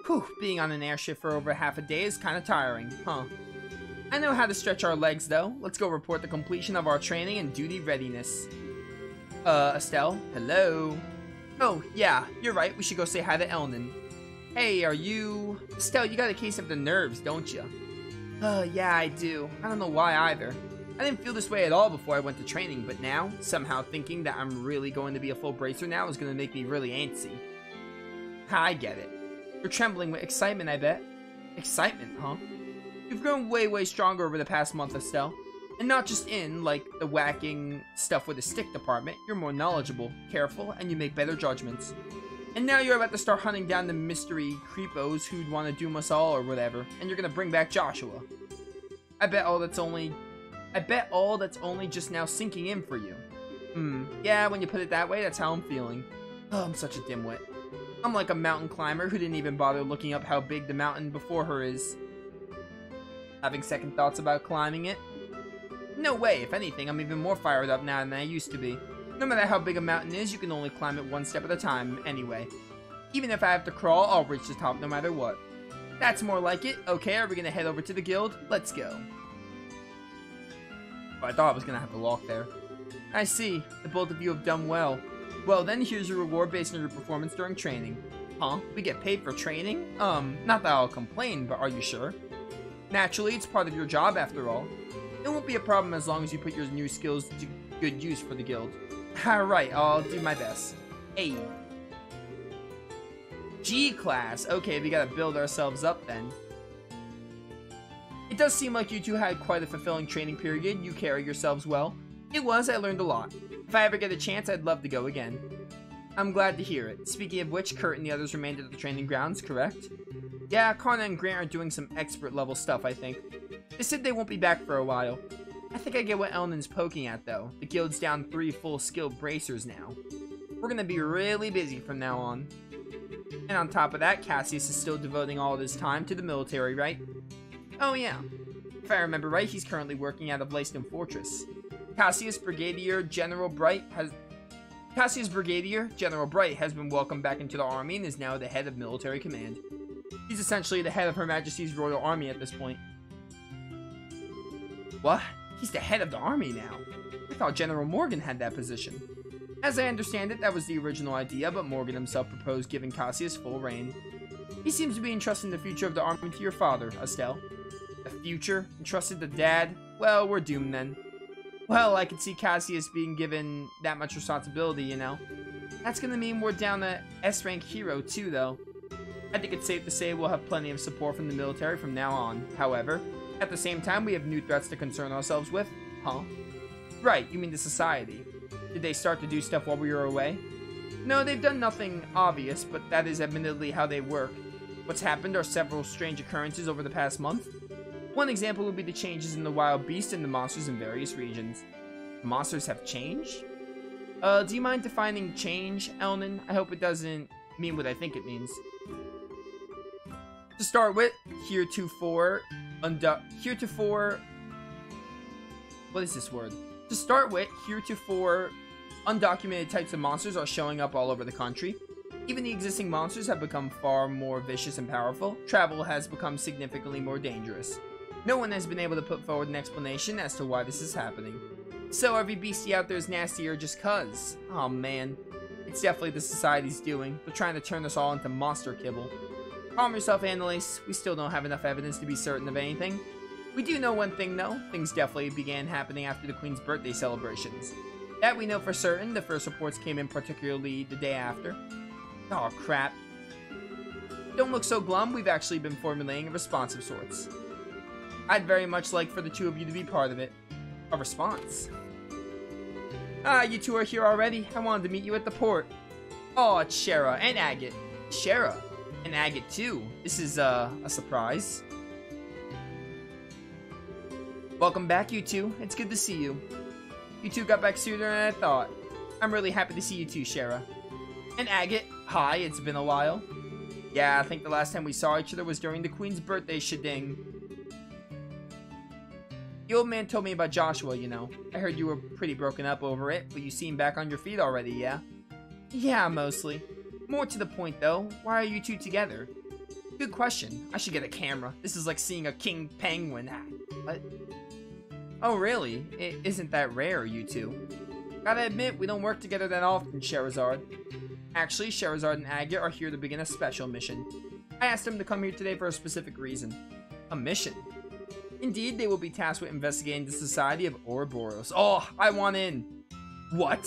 Whew, being on an airship for over half a day is kind of tiring, huh? I know how to stretch our legs, though. Let's go report the completion of our training and duty readiness. Estelle? Hello? Oh, yeah, you're right. We should go say hi to Elnan. Hey, are you... Estelle, you got a case of the nerves, don't you? Yeah, I do. I don't know why either. I didn't feel this way at all before I went to training, but now, somehow thinking that I'm really going to be a full bracer now is going to make me really antsy. I get it. You're trembling with excitement, I bet. Excitement, huh? You've grown way stronger over the past month, Estelle. And not just in, like, the whacking stuff with the stick department. You're more knowledgeable, careful, and you make better judgments. And now you're about to start hunting down the mystery creepos who'd want to doom us all or whatever. And you're gonna bring back Joshua. I bet all that's only just now sinking in for you. Yeah, when you put it that way, that's how I'm feeling. Oh, I'm such a dimwit. I'm like a mountain climber who didn't even bother looking up how big the mountain before her is. Having second thoughts about climbing it? No way, if anything, I'm even more fired up now than I used to be. No matter how big a mountain is, you can only climb it one step at a time, anyway. Even if I have to crawl, I'll reach the top no matter what. That's more like it. Okay, are we gonna head over to the guild? Let's go. Oh, I thought I was gonna have to walk there. I see. The both of you have done well. Well, then here's your reward based on your performance during training. Huh? We get paid for training? Not that I'll complain, but are you sure? Naturally, it's part of your job after all. It won't be a problem as long as you put your new skills to good use for the guild. Alright, I'll do my best. A. G-Class. Okay, we gotta build ourselves up then. It does seem like you two had quite a fulfilling training period. You carry yourselves well. It was, I learned a lot. If I ever get a chance, I'd love to go again. I'm glad to hear it. Speaking of which, Kurt and the others remained at the training grounds, correct? Yeah, Karna and Grant are doing some expert level stuff, I think. They said they won't be back for a while. I think I get what Elnan's poking at, though. The guild's down 3 full skilled bracers now. We're gonna be really busy from now on. And on top of that, Cassius is still devoting all of his time to the military, right? Oh yeah. If I remember right, he's currently working out of Leiston Fortress. Cassius Brigadier General Bright has been welcomed back into the army and is now the head of military command. He's essentially the head of Her Majesty's Royal Army at this point. What? He's the head of the army now? I thought General Morgan had that position. As I understand it, that was the original idea, but Morgan himself proposed giving Cassius full reign. He seems to be entrusting the future of the army to your father, Estelle. The future? Entrusted to Dad? Well, we're doomed then. Well, I could see Cassius being given that much responsibility, you know. That's gonna mean we're down a S-rank hero too, though. I think it's safe to say we'll have plenty of support from the military from now on. However, at the same time, we have new threats to concern ourselves with. Huh? Right, you mean the society. Did they start to do stuff while we were away? No, they've done nothing obvious, but that is admittedly how they work. What's happened are several strange occurrences over the past month. One example would be the changes in the wild beasts and the monsters in various regions. Monsters have changed? Do you mind defining change, Elnan? I hope it doesn't mean what I think it means. To start with, heretofore, what is this word? To start with, heretofore, undocumented types of monsters are showing up all over the country. Even the existing monsters have become far more vicious and powerful. Travel has become significantly more dangerous. No one has been able to put forward an explanation as to why this is happening. So every beastie out there is nastier just cuz. Oh man. It's definitely the society's doing. They're trying to turn us all into monster kibble. Calm yourself, Annalise. We still don't have enough evidence to be certain of anything. We do know one thing though. Things definitely began happening after the Queen's birthday celebrations. That we know for certain. The first reports came in particularly the day after. Oh crap. Don't look so glum. We've actually been formulating a response of sorts. I'd very much like for the two of you to be part of it. A response. Ah, you two are here already. I wanted to meet you at the port. Oh, it's Shara and Agate. Shara and Agate too. This is a surprise. Welcome back, you two. It's good to see you. You two got back sooner than I thought. I'm really happy to see you too, Shara. And Agate, hi, it's been a while. Yeah, I think the last time we saw each other was during the Queen's birthday sheding. The old man told me about Joshua, you know. I heard you were pretty broken up over it, but you seem back on your feet already, yeah? Yeah, mostly. More to the point, though, why are you two together? Good question. I should get a camera. This is like seeing a king penguin. What? Oh, really? It isn't that rare, you two. Gotta admit, we don't work together that often, Scherazard. Actually, Scherazard and Agate are here to begin a special mission. I asked them to come here today for a specific reason. A mission? Indeed, they will be tasked with investigating the Society of Ouroboros. Oh, I want in. What?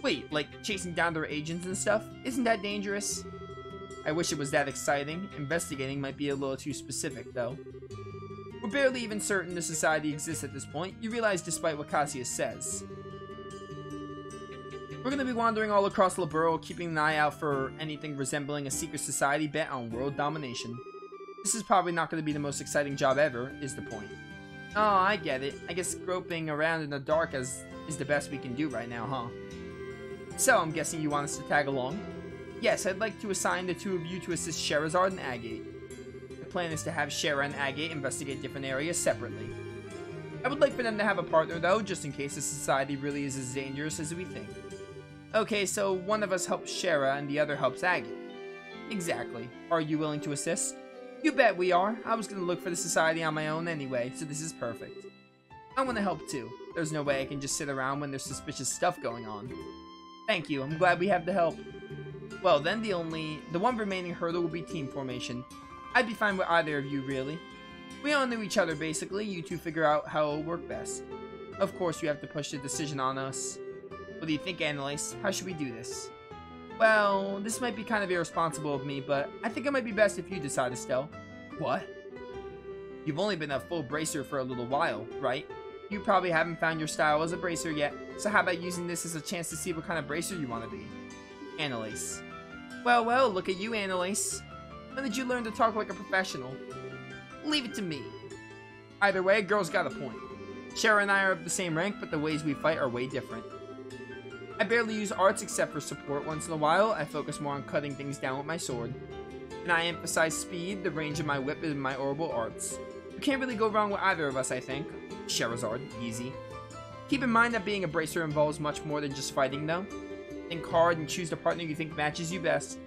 Wait, like chasing down their agents and stuff? Isn't that dangerous? I wish it was that exciting. Investigating might be a little too specific, though. We're barely even certain the Society exists at this point, you realize despite what Cassius says. We're going to be wandering all across Laburo, keeping an eye out for anything resembling a secret society bent on world domination. This is probably not going to be the most exciting job ever, is the point. Oh, I get it. I guess groping around in the dark is the best we can do right now, huh? So, I'm guessing you want us to tag along? Yes, I'd like to assign the two of you to assist Scherazard and Agate. The plan is to have Shera and Agate investigate different areas separately. I would like for them to have a partner, though, just in case the society really is as dangerous as we think. Okay, so one of us helps Shera and the other helps Agate. Exactly. Are you willing to assist? You bet we are. I was gonna look for the society on my own anyway, so this is perfect. I want to help too. There's no way I can just sit around when there's suspicious stuff going on. Thank you, I'm glad we have the help. Well then, the one remaining hurdle will be team formation. I'd be fine with either of you, really. We all knew each other basically, you two figure out how it'll work best. Of course you have to push the decision on us. What do you think, Annalise? How should we do this? Well, this might be kind of irresponsible of me, but I think it might be best if you decide, Estelle. What? You've only been a full bracer for a little while, right? You probably haven't found your style as a bracer yet, so how about using this as a chance to see what kind of bracer you want to be? Annalise. Well, well, look at you, Annalise. When did you learn to talk like a professional? Leave it to me. Either way, girl's got a point. Shera and I are of the same rank, but the ways we fight are way different. I barely use arts except for support once in a while. I focus more on cutting things down with my sword. And I emphasize speed, the range of my whip, and my orbital arts. You can't really go wrong with either of us, I think. Scherazard, easy. Keep in mind that being a bracer involves much more than just fighting, though. Think hard and choose the partner you think matches you best.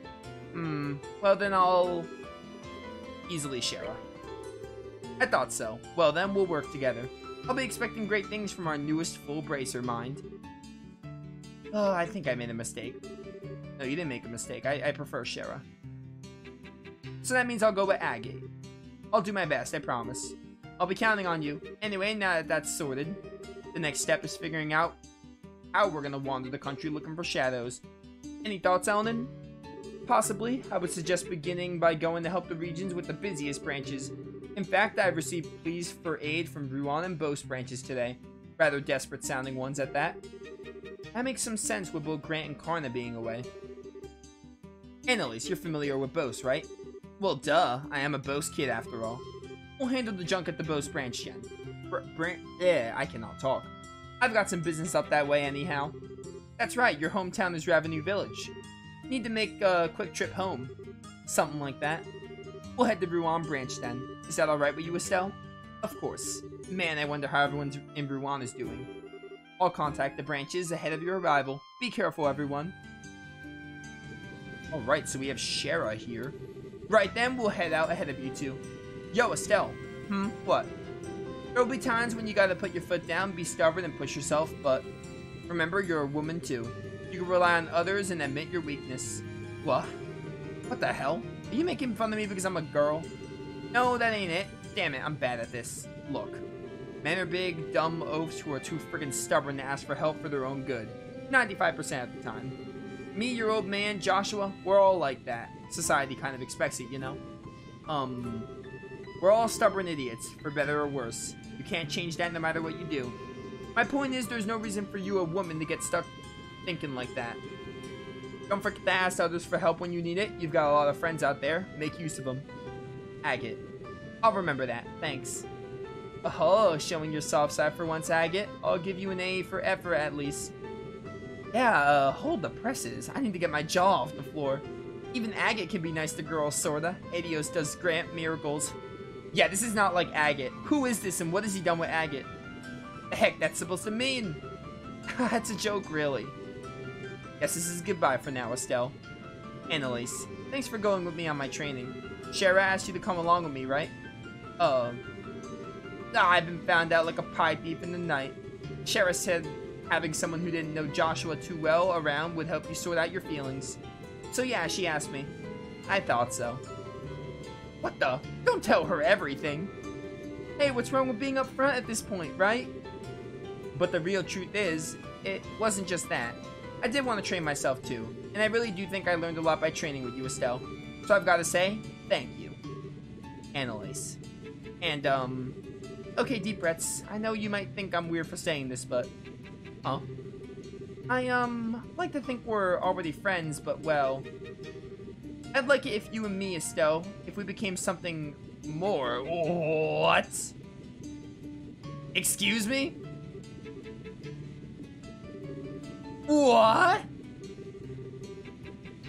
Well then I'll... easily Shera. I thought so. Well then, we'll work together. I'll be expecting great things from our newest full bracer, mind. Oh, I think I made a mistake. No, you didn't make a mistake. I prefer Shera. So that means I'll go with Agate. I'll do my best, I promise. I'll be counting on you. Anyway, now that that's sorted, the next step is figuring out how we're gonna wander the country looking for shadows. Any thoughts, Elnan? Possibly. I would suggest beginning by going to help the regions with the busiest branches. In fact, I've received pleas for aid from Ruan and Bose branches today. Rather desperate sounding ones at that. That makes some sense with both Grant and Karna being away. Annalise, you're familiar with Bose, right? Well, duh. I am a Bose kid after all. We'll handle the junk at the Bose branch, Jen. I cannot talk. I've got some business up that way anyhow. That's right, your hometown is Ravenue Village. Need to make a quick trip home. Something like that. We'll head to Ruan branch then. Is that alright with you, Estelle? Of course. Man, I wonder how everyone in Ruan is doing. I'll contact the branches ahead of your arrival. Be careful, everyone. Alright, so we have Shera here. Right then, we'll head out ahead of you two. Yo, Estelle. What? There'll be times when you gotta put your foot down, be stubborn, and push yourself, but remember, you're a woman too. You can rely on others and admit your weakness. What? What the hell? Are you making fun of me because I'm a girl? No, that ain't it. Damn it, I'm bad at this. Look. Men are big, dumb oafs who are too friggin' stubborn to ask for help for their own good. 95% of the time. Me, your old man, Joshua, we're all like that. Society kind of expects it, you know? We're all stubborn idiots, for better or worse. You can't change that no matter what you do. My point is, there's no reason for you, a woman, to get stuck thinking like that. Don't forget to ask others for help when you need it. You've got a lot of friends out there. Make use of them. Agate. I'll remember that. Thanks. Oh, showing your soft side for once, Agate. I'll give you an A for effort at least. Yeah, hold the presses. I need to get my jaw off the floor. Even Agate can be nice to girls, sorta. Adios does Grant miracles. Yeah, this is not like Agate. Who is this and what has he done with Agate? The heck that's supposed to mean? That's a joke, really. Guess this is goodbye for now, Estelle. Annalise, thanks for going with me on my training. Shara asked you to come along with me, right? I've been found out like a pie thief in the night. Shara said having someone who didn't know Joshua too well around would help you sort out your feelings. So yeah, she asked me. I thought so. What the? Don't tell her everything. Hey, what's wrong with being upfront at this point, right? But the real truth is, it wasn't just that. I did want to train myself too, and I really do think I learned a lot by training with you, Estelle. So I've got to say, thank you. Annalise. And, okay, deep breaths. I know you might think I'm weird for saying this, but... Huh? I, like to think we're already friends, but, well... I'd like it if you and me, Estelle, if we became something more... What? Excuse me? What?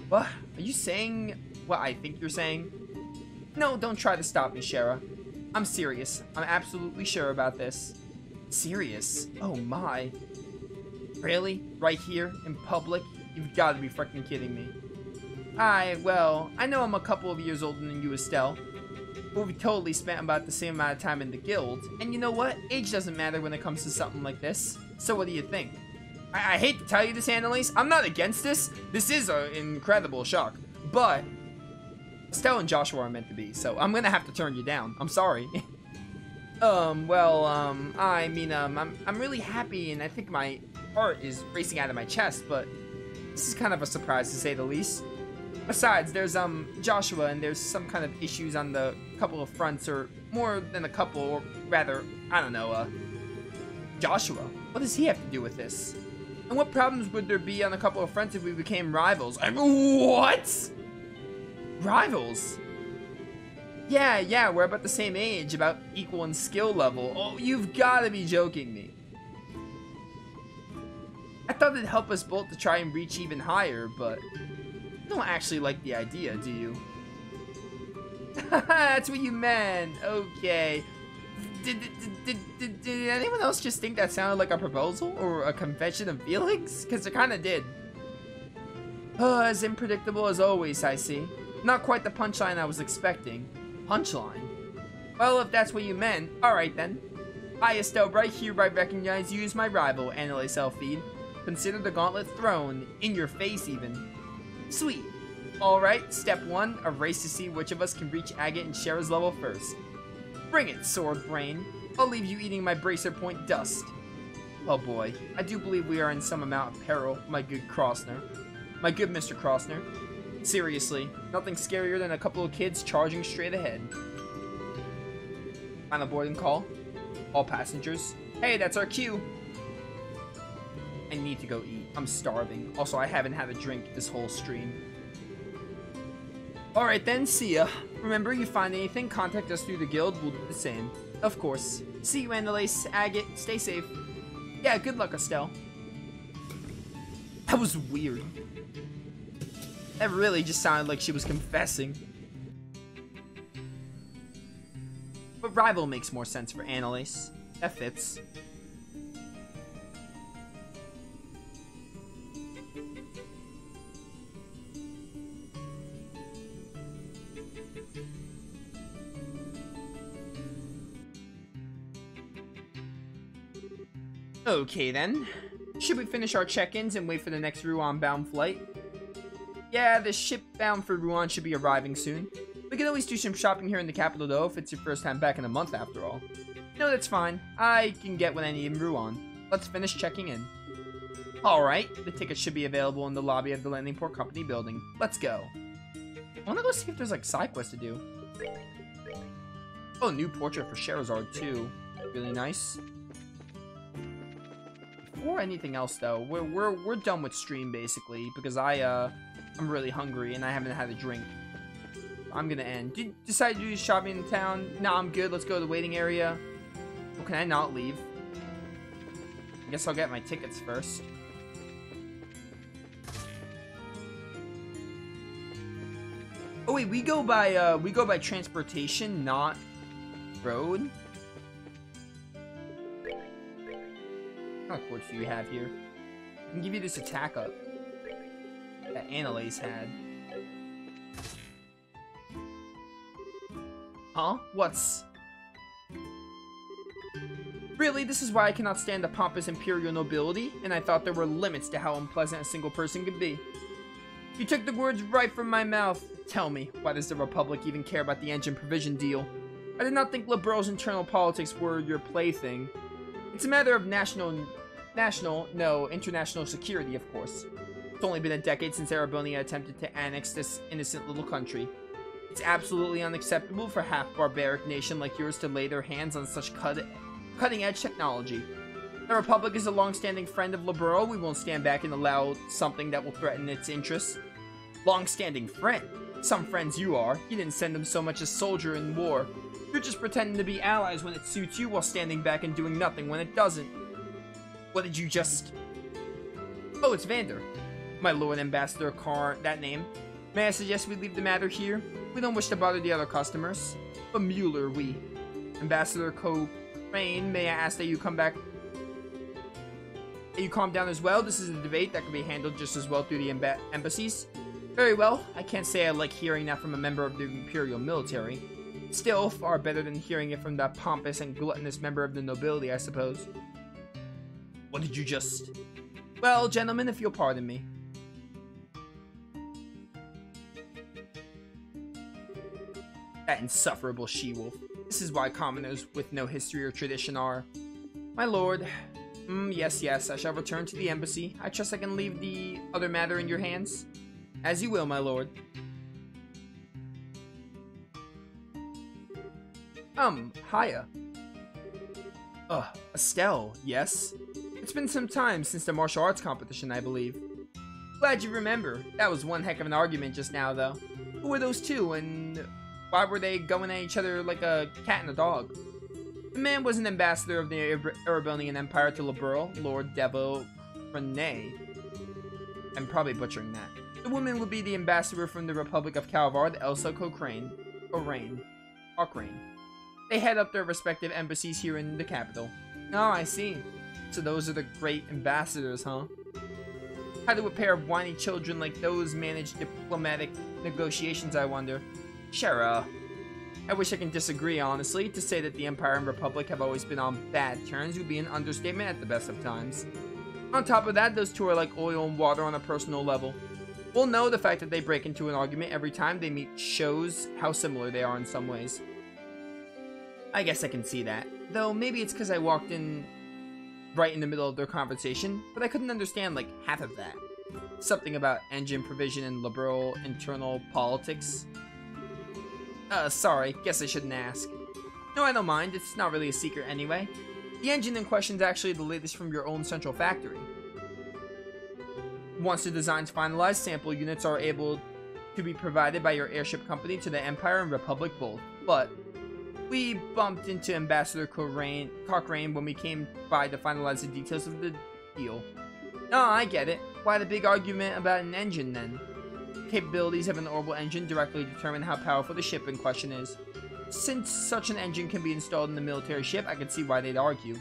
What? Are you saying what I think you're saying? No, don't try to stop me, Shara. I'm serious. I'm absolutely sure about this. Serious? Oh my. Really? Right here? In public? You've got to be freaking kidding me. Well, I know I'm a couple of years older than you, Estelle. But we've totally spent about the same amount of time in the guild. And you know what? Age doesn't matter when it comes to something like this. So what do you think? I hate to tell you this, Annalise. I'm not against this. This is an incredible shock. But Estelle and Joshua are meant to be, so I'm gonna have to turn you down. I'm sorry. I'm really happy, and I think my heart is racing out of my chest, but this is kind of a surprise to say the least. Besides, there's, Joshua, and there's some kind of issues on the couple of fronts, or more than a couple, or rather, I don't know, Joshua, what does he have to do with this? And what problems would there be on a couple of fronts if we became rivals? I mean, what? Rivals? Yeah, we're about the same age, about equal in skill level. Oh, you've got to be joking me. I thought it'd help us both to try and reach even higher, but you don't actually like the idea, do you? That's what you meant. Okay. Did anyone else just think that sounded like a proposal or a confession of feelings? Because it kind of did. As unpredictable as always, I see. Not quite the punchline I was expecting. Punchline? Well, if that's what you meant, alright then. Hi, Estelle, right here I recognize you as my rival, Annalise Elfide. Consider the gauntlet thrown, in your face even. Sweet. Alright, step 1, a race to see which of us can reach Agate and Shara's level first. Bring it, Sword Brain. I'll leave you eating my bracer point dust. Oh boy, I do believe we are in some amount of peril, my good Crossner. My good Mr. Crossner. Seriously, nothing scarier than a couple of kids charging straight ahead. Final boarding call. All passengers. Hey, that's our cue. I need to go eat. I'm starving. Also, I haven't had a drink this whole stream. Alright then, see ya. Remember, you find anything, contact us through the guild. We'll do the same. Of course. See you, Annalise. Agate, stay safe. Yeah, good luck, Estelle. That was weird. That really just sounded like she was confessing. But rival makes more sense for Annalise. That fits. Okay then. Should we finish our check-ins and wait for the next Ruan-bound flight? Yeah, the ship bound for Ruan should be arriving soon. We can always do some shopping here in the capital though, if it's your first time back in a month after all. No, that's fine. I can get what I need in Ruan. Let's finish checking in. Alright, the tickets should be available in the lobby of the Landing Port Company building. Let's go. I wanna go see if there's like side quests to do. Oh, new portrait for Charizard too. Really nice. Before anything else though, we're done with stream basically because I'm really hungry and I haven't had a drink. I'm gonna end. Did you decide to do shopping in town? No, I'm good. Let's go to the waiting area. Oh, can I not leave? I guess I'll get my tickets first. Oh wait, we go by transportation, not Road? What kind of quartz do you have here? I can give you this attack up that Annalise had. Huh? What's... Really, this is why I cannot stand the pompous imperial nobility, and I thought there were limits to how unpleasant a single person could be. You took the words right from my mouth. Tell me, why does the Republic even care about the engine provision deal? I did not think Liberal's internal politics were your plaything. It's a matter of international security, of course. It's only been a decade since Erebonia attempted to annex this innocent little country. It's absolutely unacceptable for a half-barbaric nation like yours to lay their hands on such cutting-edge technology. The Republic is a long-standing friend of Liberal. We won't stand back and allow something that will threaten its interests. Long-standing friend? Some friends you are. You didn't send them so much as soldier in war. You're just pretending to be allies when it suits you while standing back and doing nothing when it doesn't. What did you just... Oh, it's Vander. My Lord Ambassador Carr, that name. May I suggest we leave the matter here? We don't wish to bother the other customers. But Mueller, we. Ambassador Cochrane, may I ask that you come back... That you calm down as well? This is a debate that can be handled just as well through the embassies. Very well. I can't say I like hearing that from a member of the Imperial military. Still, far better than hearing it from that pompous and gluttonous member of the nobility, I suppose. What did you just... Well, gentlemen, if you'll pardon me. That insufferable she-wolf. This is why commoners with no history or tradition are... My lord... yes, I shall return to the embassy. I trust I can leave the other matter in your hands. As you will, my lord. Hiya. Estelle, yes? It's been some time since the martial arts competition, I believe. Glad you remember. That was one heck of an argument just now, though. Who were those two, and why were they going at each other like a cat and a dog? The man was an ambassador of the Erebonian Empire to Liberal, Lord Devo Renee. I'm probably butchering that. The woman would be the ambassador from the Republic of Calvard, Elsa Cochrane. They head up their respective embassies here in the capital. Oh, I see. So those are the great ambassadors, huh? How do a pair of whiny children like those manage diplomatic negotiations, I wonder? Sure, I wish I can disagree, honestly. To say that the Empire and Republic have always been on bad terms would be an understatement at the best of times. On top of that, those two are like oil and water on a personal level. We'll know the fact that they break into an argument every time they meet shows how similar they are in some ways. I guess I can see that. Though maybe it's because I walked in right in the middle of their conversation, but I couldn't understand like half of that. Something about engine provision and liberal internal politics. Sorry, guess I shouldn't ask. No, I don't mind, it's not really a secret anyway. The engine in question is actually the latest from your own central factory. Once the design's finalized, sample units are able to be provided by your airship company to the Empire and Republic both. But we bumped into Ambassador Cochrane when we came by to finalize the details of the deal. Oh, I get it. Why the big argument about an engine then? Capabilities of an orbital engine directly determine how powerful the ship in question is. Since such an engine can be installed in the military ship, I can see why they'd argue.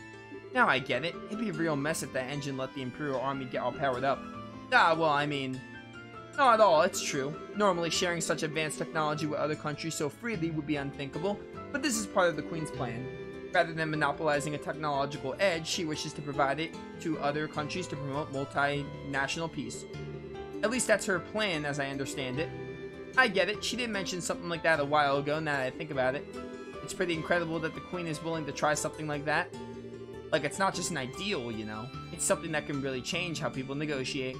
Now I get it. It'd be a real mess if that engine let the Imperial Army get all powered up. Well, I mean... Not at all, it's true. Normally sharing such advanced technology with other countries so freely would be unthinkable, but this is part of the Queen's plan. Rather than monopolizing a technological edge, she wishes to provide it to other countries to promote multinational peace. At least that's her plan, as I understand it. I get it, she did mention something like that a while ago, now that I think about it. It's pretty incredible that the Queen is willing to try something like that. Like, it's not just an ideal, you know. It's something that can really change how people negotiate.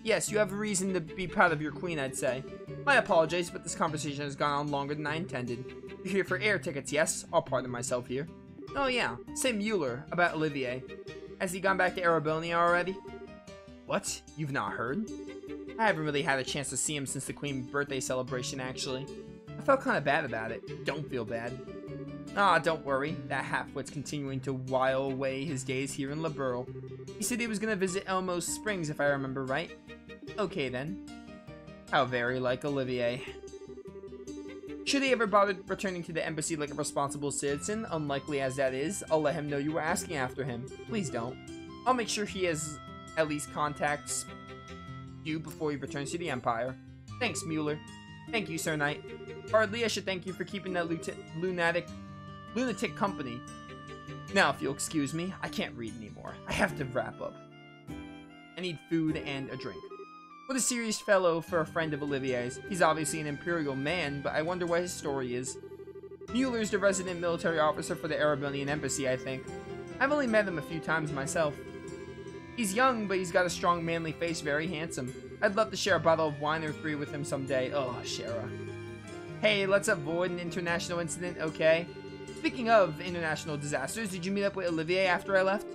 Yes, you have a reason to be proud of your Queen, I'd say. I apologize, but this conversation has gone on longer than I intended. You're here for air tickets, yes? I'll pardon myself here. Oh yeah, say Mueller, about Olivier. Has he gone back to Erebonia already? What? You've not heard? I haven't really had a chance to see him since the Queen's birthday celebration, actually. I felt kind of bad about it. Don't feel bad. Don't worry. That half-wit's continuing to while away his days here in Liberal. He said he was going to visit Elmo Springs, if I remember right. Okay, then. How very like Olivier. Should he ever bother returning to the embassy like a responsible citizen, unlikely as that is, I'll let him know you were asking after him. Please don't. I'll make sure he has at least contacts you before he returns to the Empire. Thanks, Mueller. Thank you, Sir Knight. Hardly I should thank you for keeping that lunatic company. Now, if you'll excuse me, I can't read anymore. I have to wrap up. I need food and a drink. What a serious fellow for a friend of Olivier's. He's obviously an Imperial man, but I wonder what his story is. Mueller's the resident military officer for the Erebonian Embassy, I think. I've only met him a few times myself. He's young, but he's got a strong, manly face, very handsome. I'd love to share a bottle of wine or three with him someday. Oh, Shara. Hey, let's avoid an international incident, okay? Speaking of international disasters, did you meet up with Olivier after I left?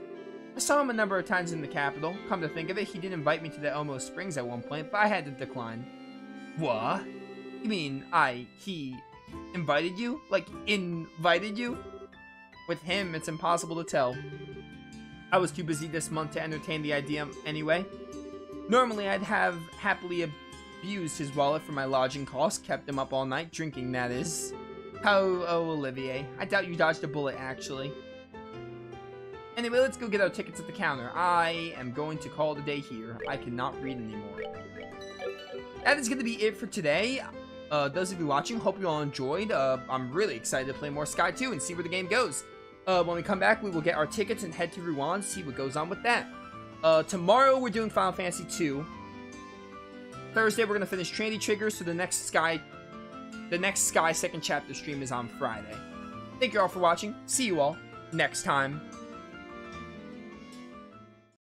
I saw him a number of times in the capital. Come to think of it, he did invite me to the Elmo Springs at one point, but I had to decline. What? You mean, he invited you? Like, invited you? With him, it's impossible to tell. I was too busy this month to entertain the idea anyway. Normally, I'd have happily abused his wallet for my lodging costs, kept him up all night, drinking, that is. Oh, Olivier. I doubt you dodged a bullet, actually. Anyway, let's go get our tickets at the counter. I am going to call it a day here. I cannot read anymore. That is going to be it for today. Those of you watching, hope you all enjoyed. I'm really excited to play more Sky 2 and see where the game goes. When we come back, we will get our tickets and head to Rouen, see what goes on with that. Tomorrow, we're doing Final Fantasy 2. Thursday, we're going to finish Trinity Trigger, so the next Sky second chapter stream is on Friday. Thank you all for watching. See you all next time.